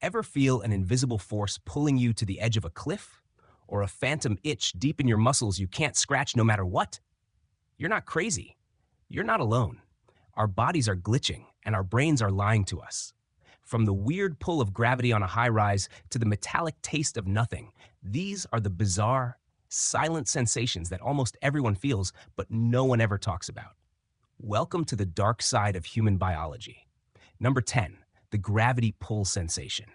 Ever feel an invisible force pulling you to the edge of a cliff? Or a phantom itch deep in your muscles you can't scratch no matter what? You're not crazy. You're not alone. Our bodies are glitching, and our brains are lying to us. From the weird pull of gravity on a high rise to the metallic taste of nothing, these are the bizarre, silent sensations that almost everyone feels, but no one ever talks about. Welcome to the dark side of human biology. Number 10, the gravity pull sensation.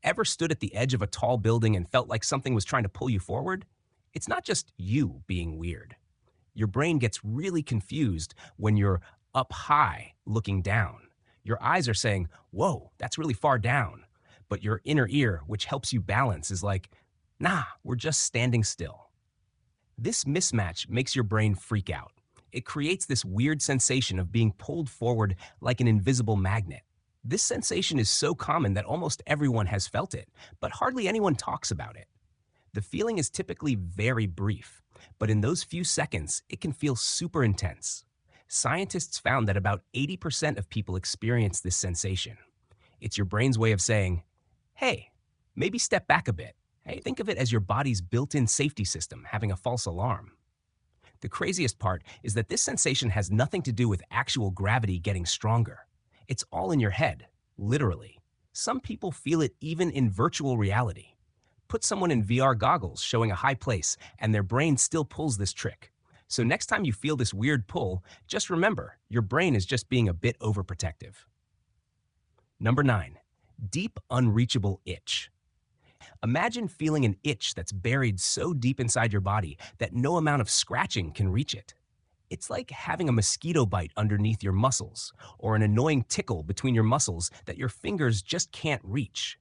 Ever stood at the edge of a tall building and felt like something was trying to pull you forward? It's not just you being weird. Your brain gets really confused when you're up high looking down. Your eyes are saying, whoa, that's really far down. But your inner ear, which helps you balance, is like, nah, we're just standing still. This mismatch makes your brain freak out. It creates this weird sensation of being pulled forward like an invisible magnet. This sensation is so common that almost everyone has felt it, but hardly anyone talks about it. The feeling is typically very brief, but in those few seconds, it can feel super intense. Scientists found that about 80% of people experience this sensation. It's your brain's way of saying, hey, maybe step back a bit. Hey, think of it as your body's built-in safety system having a false alarm. The craziest part is that this sensation has nothing to do with actual gravity getting stronger. It's all in your head, literally. Some people feel it even in virtual reality. Put someone in VR goggles showing a high place, and their brain still pulls this trick. So next time you feel this weird pull, just remember, your brain is just being a bit overprotective. Number 9, deep unreachable itch. Imagine feeling an itch that's buried so deep inside your body that no amount of scratching can reach it. It's like having a mosquito bite underneath your muscles, or an annoying tickle between your muscles that your fingers just can't reach.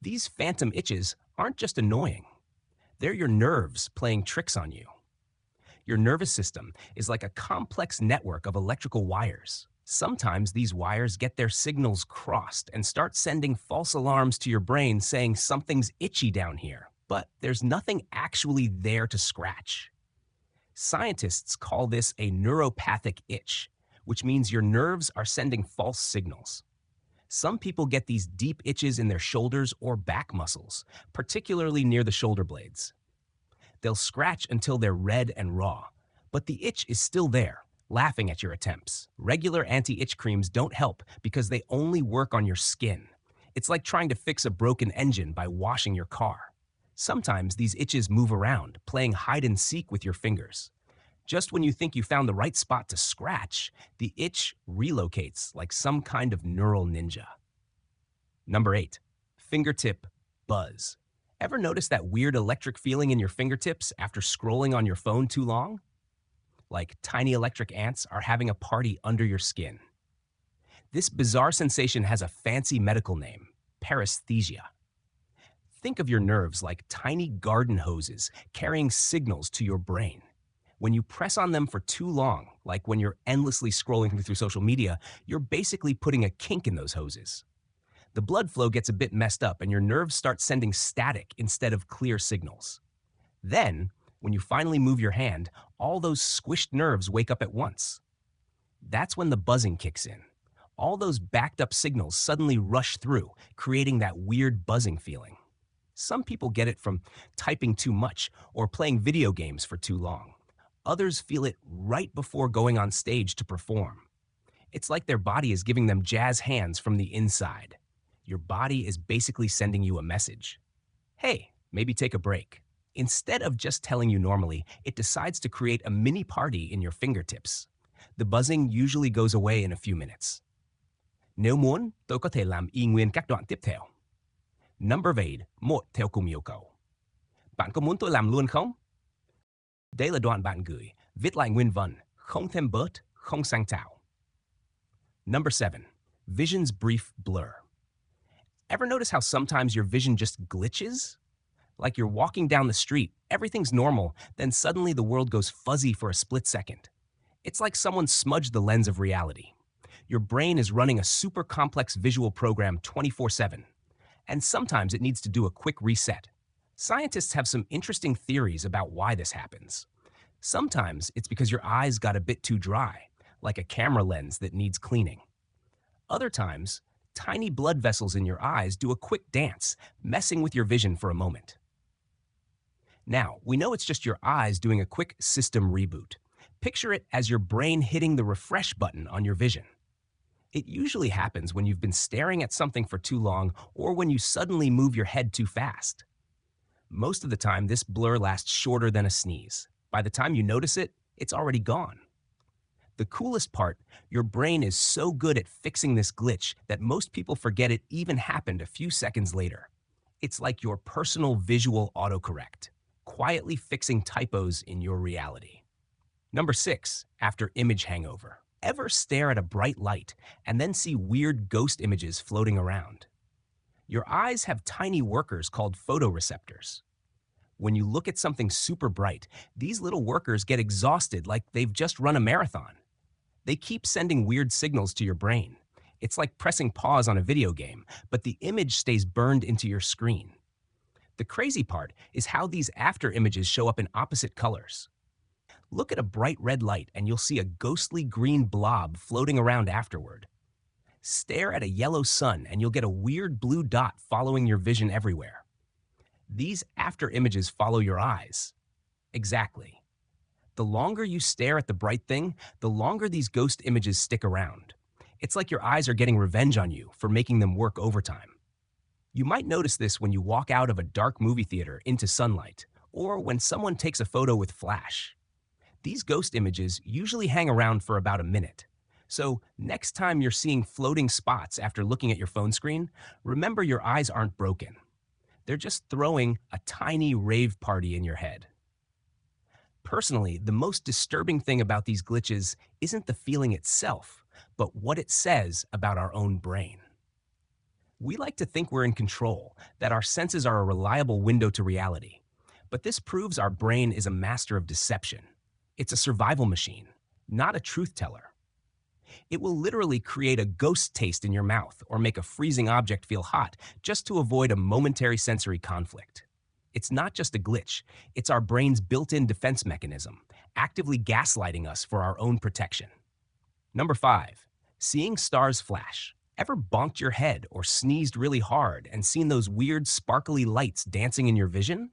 These phantom itches aren't just annoying. They're your nerves playing tricks on you. Your nervous system is like a complex network of electrical wires. Sometimes these wires get their signals crossed and start sending false alarms to your brain saying something's itchy down here, but there's nothing actually there to scratch. Scientists call this a neuropathic itch, which means your nerves are sending false signals. Some people get these deep itches in their shoulders or back muscles, particularly near the shoulder blades. They'll scratch until they're red and raw, but the itch is still there, laughing at your attempts. Regular anti-itch creams don't help because they only work on your skin. It's like trying to fix a broken engine by washing your car. Sometimes these itches move around, playing hide and seek with your fingers. Just when you think you found the right spot to scratch, the itch relocates like some kind of neural ninja. Number 8, fingertip buzz. Ever notice that weird electric feeling in your fingertips after scrolling on your phone too long? Like tiny electric ants are having a party under your skin. This bizarre sensation has a fancy medical name, paresthesia. Think of your nerves like tiny garden hoses carrying signals to your brain. When you press on them for too long, like when you're endlessly scrolling through social media, you're basically putting a kink in those hoses. The blood flow gets a bit messed up and your nerves start sending static instead of clear signals. Then, when you finally move your hand, all those squished nerves wake up at once. That's when the buzzing kicks in. All those backed up signals suddenly rush through, creating that weird buzzing feeling. Some people get it from typing too much or playing video games for too long. Others feel it right before going on stage to perform. It's like their body is giving them jazz hands from the inside. Your body is basically sending you a message. Hey, maybe take a break. Instead of just telling you normally, it decides to create a mini party in your fingertips. The buzzing usually goes away in a few minutes. Nếu muốn, tôi có thể làm y nguyên các đoạn tiếp theo. Number 8, một theo cùng yêu cầu. Bạn có muốn tôi làm luôn không? Đây là đoạn bạn gửi, viết lại nguyên vần, không thêm bớt, không sang tạo. Number 7, vision's brief blur. Ever notice how sometimes your vision just glitches? Like you're walking down the street, everything's normal, then suddenly the world goes fuzzy for a split second. It's like someone smudged the lens of reality. Your brain is running a super complex visual program 24/7, and sometimes it needs to do a quick reset. Scientists have some interesting theories about why this happens. Sometimes it's because your eyes got a bit too dry, like a camera lens that needs cleaning. Other times, tiny blood vessels in your eyes do a quick dance, messing with your vision for a moment. Now, we know it's just your eyes doing a quick system reboot. Picture it as your brain hitting the refresh button on your vision. It usually happens when you've been staring at something for too long or when you suddenly move your head too fast. Most of the time, this blur lasts shorter than a sneeze. By the time you notice it, it's already gone. The coolest part, your brain is so good at fixing this glitch that most people forget it even happened a few seconds later. It's like your personal visual autocorrect, quietly fixing typos in your reality. Number 6, after image hangover. Ever stare at a bright light and then see weird ghost images floating around? Your eyes have tiny workers called photoreceptors. When you look at something super bright, these little workers get exhausted like they've just run a marathon. They keep sending weird signals to your brain. It's like pressing pause on a video game, but the image stays burned into your screen. The crazy part is how these after images show up in opposite colors. Look at a bright red light and you'll see a ghostly green blob floating around afterward. Stare at a yellow sun and you'll get a weird blue dot following your vision everywhere. These after images follow your eyes. Exactly. The longer you stare at the bright thing, the longer these ghost images stick around. It's like your eyes are getting revenge on you for making them work overtime. You might notice this when you walk out of a dark movie theater into sunlight, or when someone takes a photo with flash. These ghost images usually hang around for about a minute. So next time you're seeing floating spots after looking at your phone screen, remember your eyes aren't broken. They're just throwing a tiny rave party in your head. Personally, the most disturbing thing about these glitches isn't the feeling itself, but what it says about our own brain. We like to think we're in control, that our senses are a reliable window to reality. But this proves our brain is a master of deception. It's a survival machine, not a truth teller. It will literally create a ghost taste in your mouth or make a freezing object feel hot just to avoid a momentary sensory conflict. It's not just a glitch, it's our brain's built-in defense mechanism, actively gaslighting us for our own protection. Number 5, seeing stars flash. Ever bonked your head or sneezed really hard and seen those weird sparkly lights dancing in your vision?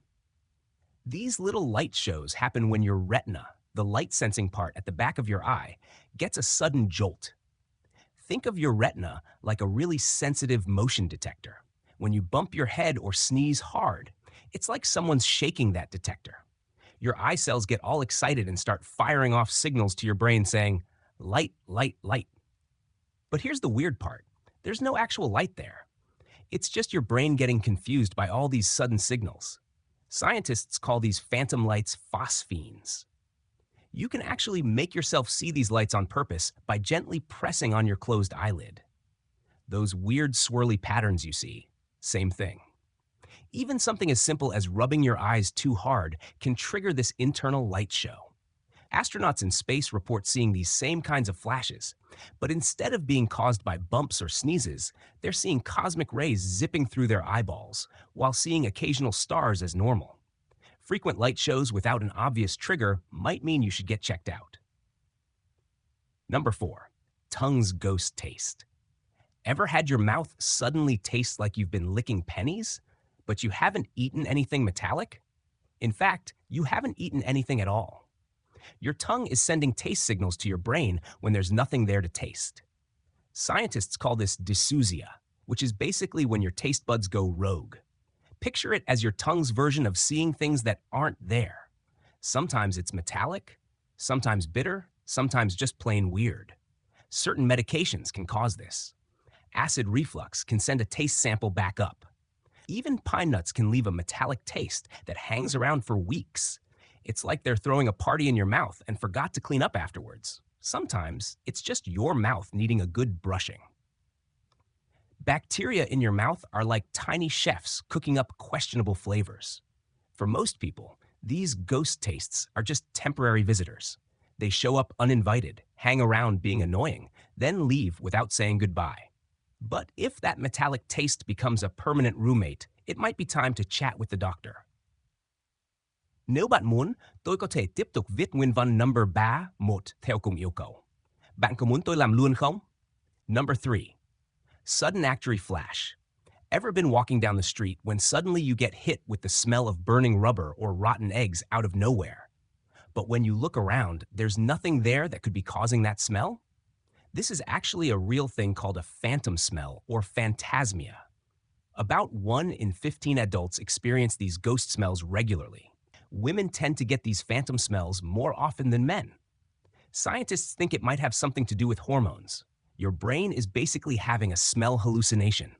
These little light shows happen when your retina, the light-sensing part at the back of your eye, gets a sudden jolt. Think of your retina like a really sensitive motion detector. When you bump your head or sneeze hard, it's like someone's shaking that detector. Your eye cells get all excited and start firing off signals to your brain saying, light, light, light. But here's the weird part. There's no actual light there. It's just your brain getting confused by all these sudden signals. Scientists call these phantom lights phosphenes. You can actually make yourself see these lights on purpose by gently pressing on your closed eyelid. Those weird swirly patterns you see, same thing. Even something as simple as rubbing your eyes too hard can trigger this internal light show. Astronauts in space report seeing these same kinds of flashes, but instead of being caused by bumps or sneezes, they're seeing cosmic rays zipping through their eyeballs, while seeing occasional stars as normal. Frequent light shows without an obvious trigger might mean you should get checked out. Number 4, tongue's ghost taste. Ever had your mouth suddenly taste like you've been licking pennies, but you haven't eaten anything metallic? In fact, you haven't eaten anything at all. Your tongue is sending taste signals to your brain when there's nothing there to taste. Scientists call this dysousia, which is basically when your taste buds go rogue. Picture it as your tongue's version of seeing things that aren't there. Sometimes it's metallic, sometimes bitter, sometimes just plain weird. Certain medications can cause this. Acid reflux can send a taste sample back up. Even pine nuts can leave a metallic taste that hangs around for weeks. It's like they're throwing a party in your mouth and forgot to clean up afterwards. Sometimes it's just your mouth needing a good brushing. Bacteria in your mouth are like tiny chefs cooking up questionable flavors. For most people, these ghost tastes are just temporary visitors. They show up uninvited, hang around being annoying, then leave without saying goodbye. But if that metallic taste becomes a permanent roommate, it might be time to chat with the doctor. Nếu bạn muốn, tôi có thể tiếp tục viết nguyên văn number 3, 1 theo cùng yêu cầu. Bạn có muốn tôi làm luôn không? Number 3. Sudden actory flash. Ever been walking down the street when suddenly you get hit with the smell of burning rubber or rotten eggs out of nowhere? But when you look around, there's nothing there that could be causing that smell? This is actually a real thing called a phantom smell or phantasmia. About 1 in 15 adults experience these ghost smells regularly. Women tend to get these phantom smells more often than men. Scientists think it might have something to do with hormones. Your brain is basically having a smell hallucination.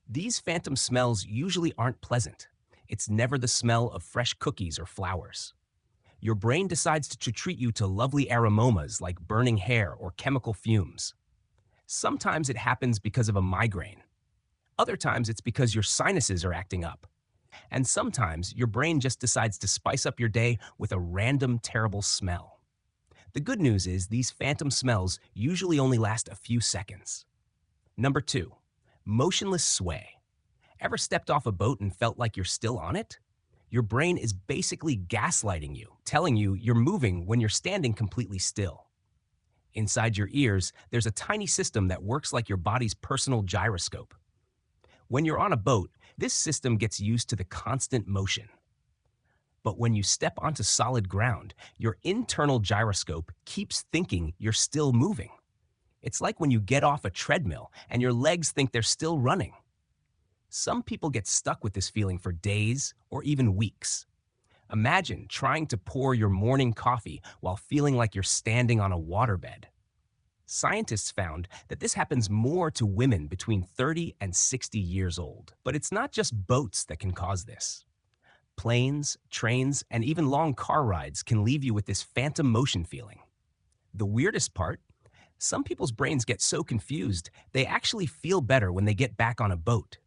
These phantom smells usually aren't pleasant. It's never the smell of fresh cookies or flowers. Your brain decides to treat you to lovely aromas like burning hair or chemical fumes. Sometimes it happens because of a migraine. Other times it's because your sinuses are acting up. And sometimes your brain just decides to spice up your day with a random terrible smell. The good news is these phantom smells usually only last a few seconds. Number 2, motionless sway. Ever stepped off a boat and felt like you're still on it? Your brain is basically gaslighting you, telling you you're moving when you're standing completely still. Inside your ears, there's a tiny system that works like your body's personal gyroscope. When you're on a boat, this system gets used to the constant motion. But when you step onto solid ground, your internal gyroscope keeps thinking you're still moving. It's like when you get off a treadmill and your legs think they're still running. Some people get stuck with this feeling for days or even weeks. Imagine trying to pour your morning coffee while feeling like you're standing on a waterbed. Scientists found that this happens more to women between 30 and 60 years old. But it's not just boats that can cause this. Planes, trains, and even long car rides can leave you with this phantom motion feeling. The weirdest part? Some people's brains get so confused, they actually feel better when they get back on a boat.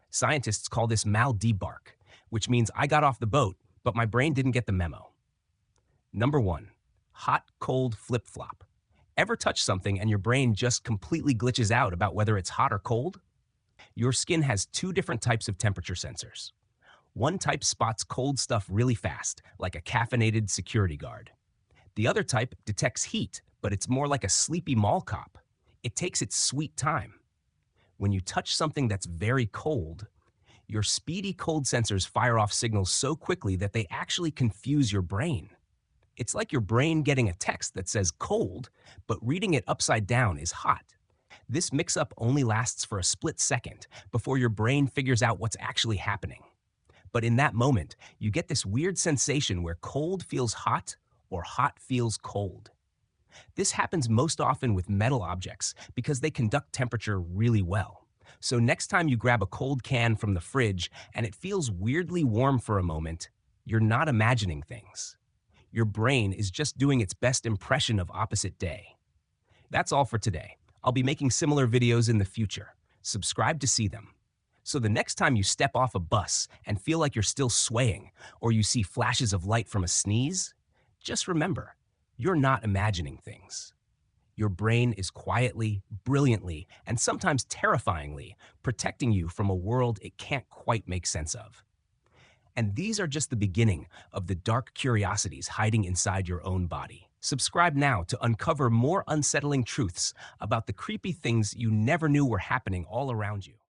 Scientists call this mal-debark, which means I got off the boat, but my brain didn't get the memo. Number 1, hot-cold flip-flop. Ever touch something and your brain just completely glitches out about whether it's hot or cold? Your skin has 2 different types of temperature sensors. One type spots cold stuff really fast, like a caffeinated security guard. The other type detects heat, but it's more like a sleepy mall cop. It takes its sweet time. When you touch something that's very cold, your speedy cold sensors fire off signals so quickly that they actually confuse your brain. It's like your brain getting a text that says cold, but reading it upside down is hot. This mix-up only lasts for a split second before your brain figures out what's actually happening. But in that moment, you get this weird sensation where cold feels hot or hot feels cold. This happens most often with metal objects because they conduct temperature really well. So next time you grab a cold can from the fridge and it feels weirdly warm for a moment, you're not imagining things. Your brain is just doing its best impression of opposite day. That's all for today. I'll be making similar videos in the future. Subscribe to see them. So the next time you step off a bus and feel like you're still swaying, or you see flashes of light from a sneeze, just remember, you're not imagining things. Your brain is quietly, brilliantly, and sometimes terrifyingly protecting you from a world it can't quite make sense of. And these are just the beginning of the dark curiosities hiding inside your own body. Subscribe now to uncover more unsettling truths about the creepy things you never knew were happening all around you.